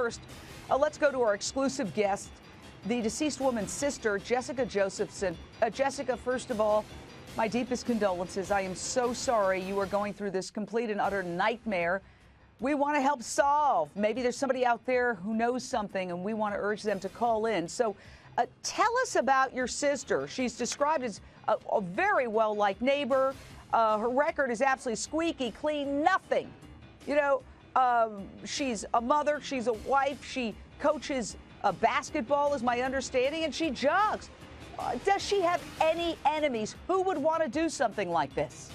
First, let's go to our exclusive guest, the deceased woman's sister, Jessica Josephson. Jessica, first of all, my deepest condolences. I am so sorry you are going through this complete and utter nightmare. We want to help solve. Maybe there's somebody out there who knows something, and we want to urge them to call in. So tell us about your sister. She's described as a very well-liked neighbor. Her record is absolutely squeaky clean, nothing. You know, she's a mother, she's a wife, she coaches basketball, is my understanding, and she jogs. Does she have any enemies? Who would want to do something like this?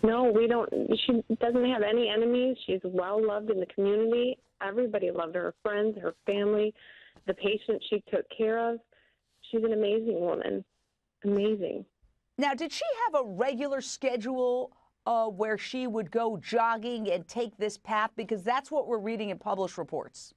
No, we don't. She doesn't have any enemies. She's well loved in the community. Everybody loved her friends, her family, the patients she took care of. She's an amazing woman. Amazing. Now, did she have a regular schedule where she would go jogging and take this path? Because that's what we're reading in published reports.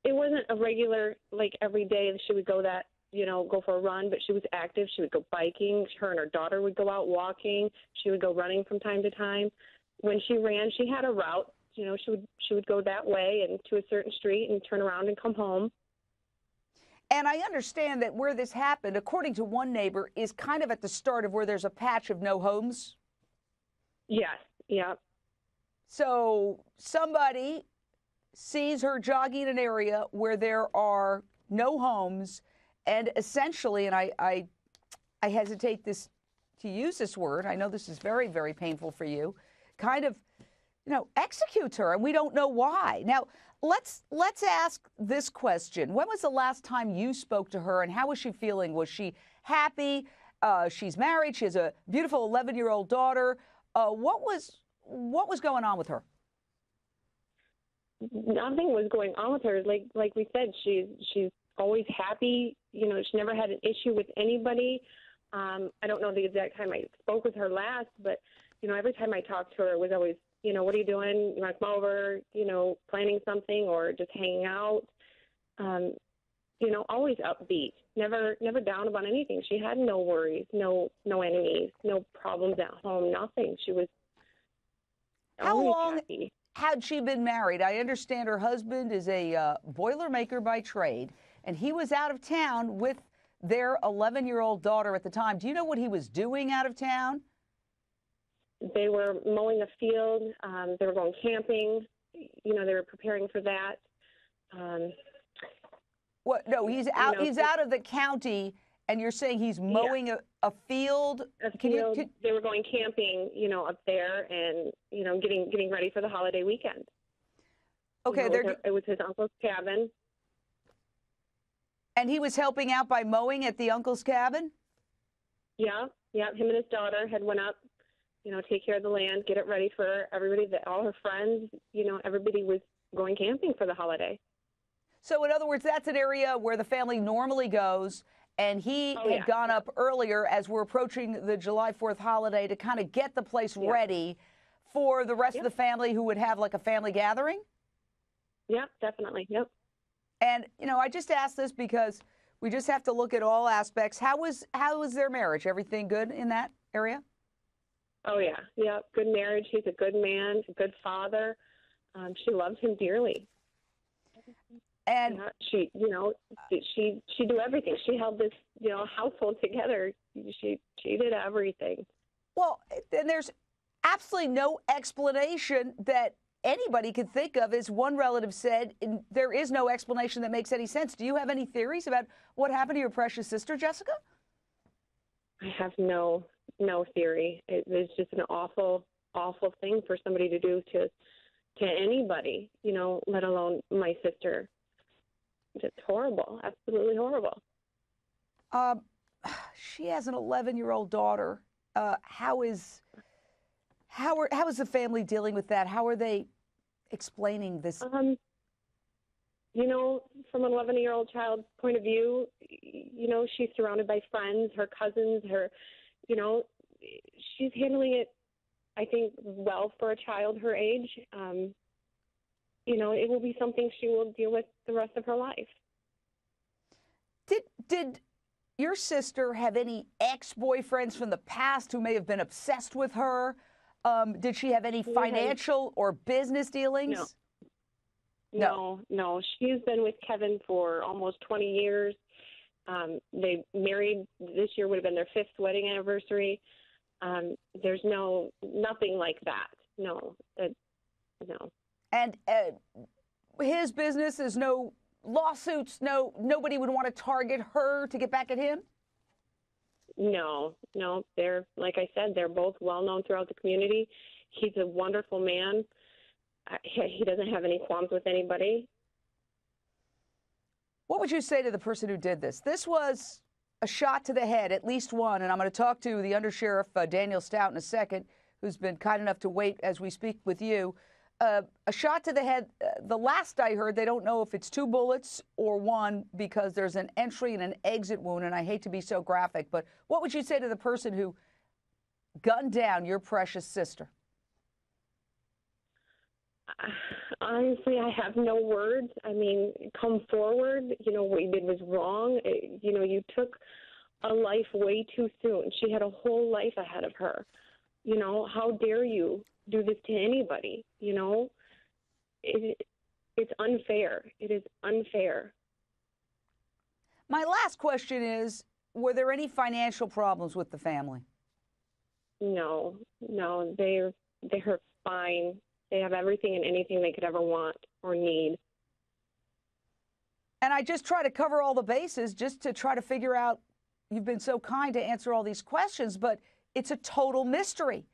It wasn't a regular, like every day that she would go that, go for a run, but she was active. She would go biking. Her and her daughter would go out walking. She would go running from time to time. When she ran, she had a route. She would go that way and to a certain street and turn around and come home. And I understand that where this happened, according to one neighbor, is kind of at the start of where there's a patch of no homes. Yes, yeah. So somebody sees her jogging in an area where there are no homes, and essentially, and I hesitate to use this word, I know this is very, very painful for you, kind of, executes her, and we don't know why. Now, let's ask this question. When was the last time you spoke to her, and how was she feeling? Was she happy? She's married. She has a beautiful 11-year-old daughter. What was going on with her? Nothing was going on with her. Like we said, she's always happy. She never had an issue with anybody. I don't know the exact time I spoke with her last, but every time I talked to her, it was always, what are you doing? You want to come over? Planning something or just hanging out. Always upbeat. Never down about anything. She had no worries, no enemies, no problems at home, nothing. She was always happy. Had she been married? I understand her husband is a Boilermaker by trade, and he was out of town with their 11-year-old daughter at the time. Do you know what he was doing out of town? They were mowing a field. They were going camping. They were preparing for that. What? No, he's out. He's out of the county, and you're saying he's mowing a field. They were going camping, up there, and getting ready for the holiday weekend. Okay, it was his uncle's cabin. And he was helping out by mowing at the uncle's cabin? Yeah. Him and his daughter had went up, take care of the land, get it ready for everybody, all her friends, everybody was going camping for the holiday. So in other words, that's an area where the family normally goes, and he had gone up earlier as we're approaching the July 4th holiday to kind of get the place ready for the rest of the family who would have like a family gathering? Yeah, definitely. Yep. And, I just asked this because we just have to look at all aspects. How was their marriage? Everything good in that area? Oh, yeah. Yeah, good marriage. He's a good man, a good father. She loved him dearly. And she do everything. She held this, household together. She did everything. Well, and there's absolutely no explanation that anybody could think of. As one relative said, there is no explanation that makes any sense. Do you have any theories about what happened to your precious sister, Jessica? I have no theory. It was just an awful, awful thing for somebody to do to anybody, let alone my sister. It's horrible, absolutely horrible. She has an 11-year-old daughter. How is the family dealing with that? How are they explaining this? From an 11-year-old child's point of view, she's surrounded by friends, her cousins, she's handling it, I think, well for a child her age. It will be something she will deal with the rest of her life. Did your sister have any ex-boyfriends from the past who may have been obsessed with her? Did she have any financial or business dealings? No. She has been with Kevin for almost 20 years. They married, this year would have been their 5th wedding anniversary. There's nothing like that. No. No. And his business is no lawsuits, nobody would want to target her to get back at him? No. They're, like I said, they're both well known throughout the community. He's a wonderful man. He doesn't have any qualms with anybody. What would you say to the person who did this? This was a shot to the head, at least one, and I'm going to talk to the Undersheriff Daniel Stout in a second, who's been kind enough to wait as we speak with you. A shot to the head, the last I heard, they don't know if it's 2 bullets or 1 because there's an entry and an exit wound, and I hate to be so graphic, but what would you say to the person who gunned down your precious sister? Honestly, I have no words. I mean, come forward. What you did was wrong. You took a life way too soon. She had a whole life ahead of her. How dare you do this to anybody? It's unfair. It is unfair. My last question is, were there any financial problems with the family? No, they're fine. They have everything and anything they could ever want or need. And I just try to cover all the bases just to try to figure out, you've been so kind to answer all these questions, but it's a total mystery.